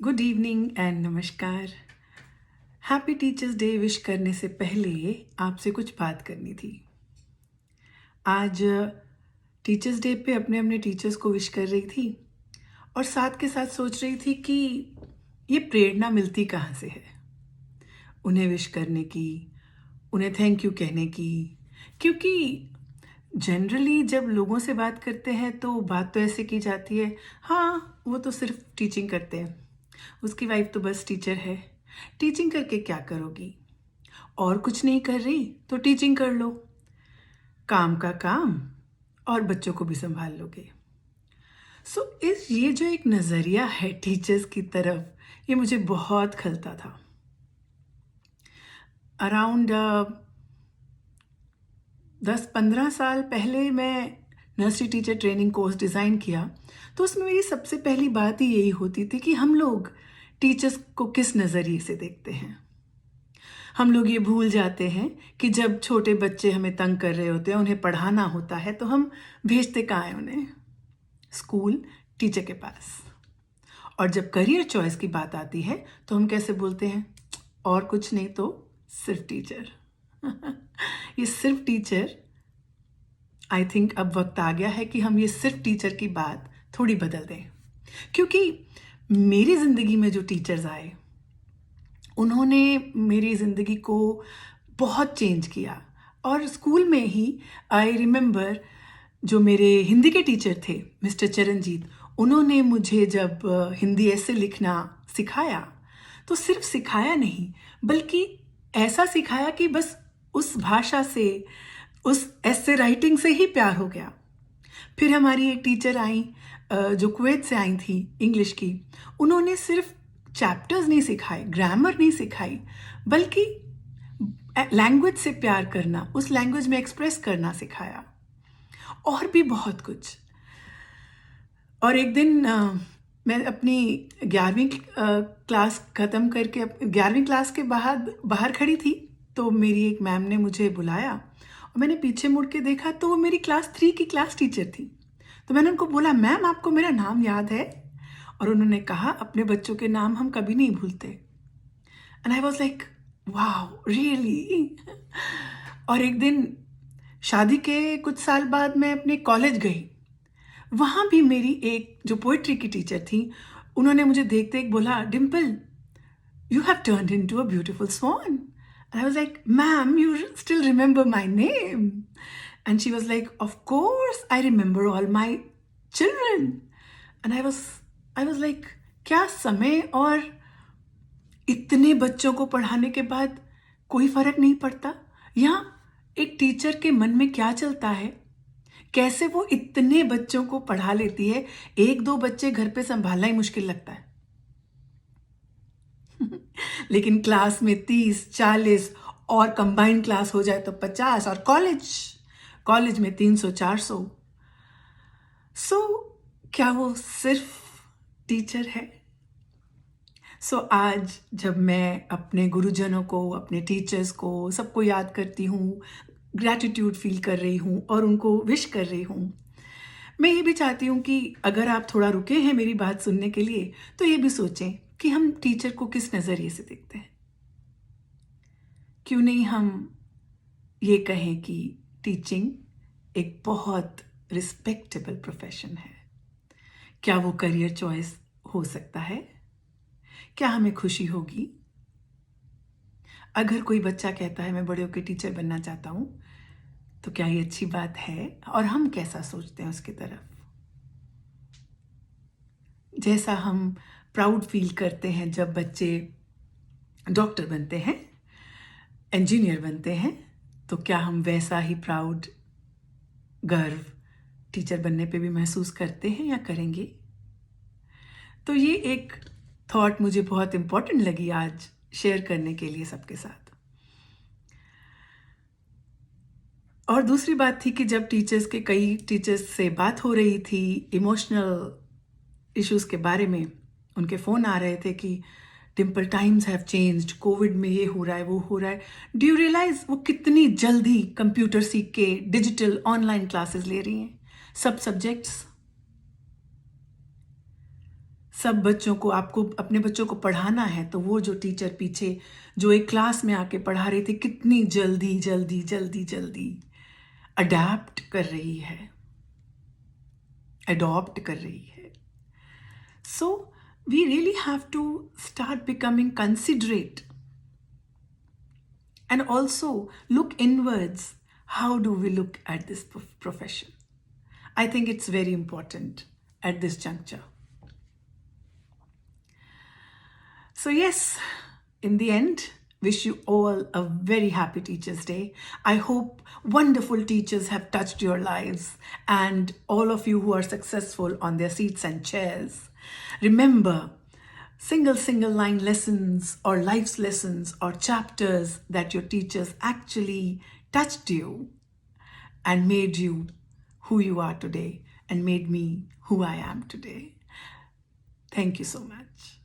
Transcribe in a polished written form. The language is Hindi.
गुड इवनिंग एंड नमस्कार। हैप्पी टीचर्स डे विश करने से पहले आपसे कुछ बात करनी थी। आज टीचर्स डे पे अपने अपने टीचर्स को विश कर रही थी और साथ के साथ सोच रही थी कि ये प्रेरणा मिलती कहाँ से है उन्हें विश करने की, उन्हें थैंक यू कहने की। क्योंकि जनरली जब लोगों से बात करते हैं तो बात तो ऐसे की जाती है, हाँ वो तो सिर्फ टीचिंग करते हैं, उसकी वाइफ तो बस टीचर है, टीचिंग करके क्या करोगी, और कुछ नहीं कर रही तो टीचिंग कर लो, काम का काम और बच्चों को भी संभाल लोगे। सो इस ये जो एक नज़रिया है टीचर्स की तरफ, ये मुझे बहुत खलता था। अराउंड 10-15 साल पहले मैं nursery teacher training course design किया, तो उसमें मेरी सबसे पहली बात ही यही होती थी कि हम लोग टीचर्स को किस नज़रिए से देखते हैं। हम लोग ये भूल जाते हैं कि जब छोटे बच्चे हमें तंग कर रहे होते हैं, उन्हें पढ़ाना होता है, तो हम भेजते कहाँ हैं उन्हें? स्कूल, टीचर के पास। और जब करियर चॉइस की बात आती है तो हम कैसे बोलते हैं? और कुछ नहीं तो सिर्फ टीचर। ये सिर्फ टीचर, आई थिंक अब वक्त आ गया है कि हम ये सिर्फ टीचर की बात थोड़ी बदल दें। क्योंकि मेरी ज़िंदगी में जो टीचर्स आए, उन्होंने मेरी ज़िंदगी को बहुत चेंज किया। और स्कूल में ही आई रिमेंबर, जो मेरे हिंदी के टीचर थे मिस्टर चरणजीत, उन्होंने मुझे जब हिंदी ऐसे लिखना सिखाया, तो सिर्फ सिखाया नहीं बल्कि ऐसा सिखाया कि बस उस भाषा से, उस ऐसे राइटिंग से ही प्यार हो गया। फिर हमारी एक टीचर आई जो कुवैत से आई थी, इंग्लिश की। उन्होंने सिर्फ चैप्टर्स नहीं सिखाए, ग्रामर नहीं सिखाई, बल्कि लैंग्वेज से प्यार करना, उस लैंग्वेज में एक्सप्रेस करना सिखाया, और भी बहुत कुछ। और एक दिन मैं अपनी 11वीं क्लास ख़त्म करके 11वीं क्लास के बाहर खड़ी थी, तो मेरी एक मैम ने मुझे बुलाया और मैंने पीछे मुड़ के देखा तो वो मेरी क्लास 3 की क्लास टीचर थी। तो मैंने उनको बोला, मैम आपको मेरा नाम याद है? और उन्होंने कहा, अपने बच्चों के नाम हम कभी नहीं भूलते। And I was like, wow really. और एक दिन शादी के कुछ साल बाद मैं अपने कॉलेज गई। वहाँ भी मेरी एक जो पोइट्री की टीचर थी, उन्होंने मुझे देखते ही बोला, Dimple, you have turned into a beautiful swan. And I was like, ma'am, you still remember my name? And she was like, of course, I remember all my children. And I was like, क्या समय, और इतने बच्चों को पढ़ाने के बाद कोई फर्क नहीं पड़ता? या एक टीचर के मन में क्या चलता है, कैसे वो इतने बच्चों को पढ़ा लेती है। 1-2 बच्चे घर पे संभालना ही मुश्किल लगता है। लेकिन क्लास में 30-40, और कंबाइंड क्लास हो जाए तो 50, और कॉलेज में 300-400। सो क्या वो सिर्फ टीचर है? सो आज जब मैं अपने गुरुजनों को, अपने टीचर्स को, सबको याद करती हूँ, ग्रैटिट्यूड फील कर रही हूँ और उनको विश कर रही हूँ, मैं ये भी चाहती हूँ कि अगर आप थोड़ा रुके हैं मेरी बात सुनने के लिए, तो ये भी सोचें कि हम टीचर को किस नज़रिए से देखते हैं। क्यों नहीं हम ये कहें कि टीचिंग एक बहुत रिस्पेक्टेबल प्रोफेशन है। क्या वो करियर चॉइस हो सकता है? क्या हमें खुशी होगी अगर कोई बच्चा कहता है मैं बड़े होकर टीचर बनना चाहता हूँ? तो क्या ये अच्छी बात है? और हम कैसा सोचते हैं उसकी तरफ? जैसा हम प्राउड फील करते हैं जब बच्चे डॉक्टर बनते हैं, इंजीनियर बनते हैं, तो क्या हम वैसा ही प्राउड, गर्व टीचर बनने पे भी महसूस करते हैं या करेंगे? तो ये एक थॉट मुझे बहुत इम्पोर्टेंट लगी आज शेयर करने के लिए सबके साथ। और दूसरी बात थी कि जब कई टीचर्स से बात हो रही थी इमोशनल इश्यूज़ के बारे में, उनके फ़ोन आ रहे थे कि Dimple, times have changed, Covid में ये हो रहा है, वो हो रहा है। डू यू रियलाइज़ वो कितनी जल्दी कंप्यूटर सीख के डिजिटल ऑनलाइन क्लासेस ले रही हैं, सब सब बच्चों को, आपको अपने बच्चों को पढ़ाना है, तो वो जो टीचर पीछे जो एक क्लास में आके पढ़ा रही थी, कितनी जल्दी जल्दी जल्दी जल्दी अडैप्ट कर रही है, अडॉप्ट कर रही है. So we really have to start becoming considerate and also look inwards. How do we look at this profession? I think it's very important at this juncture. So yes, in the end, wish you all a very happy Teachers' Day. I hope wonderful teachers have touched your lives, and all of you who are successful on their seats and chairs. Remember, single line lessons or life's lessons or chapters that your teachers actually touched you and made you who you are today, and made me who I am today. Thank you so much.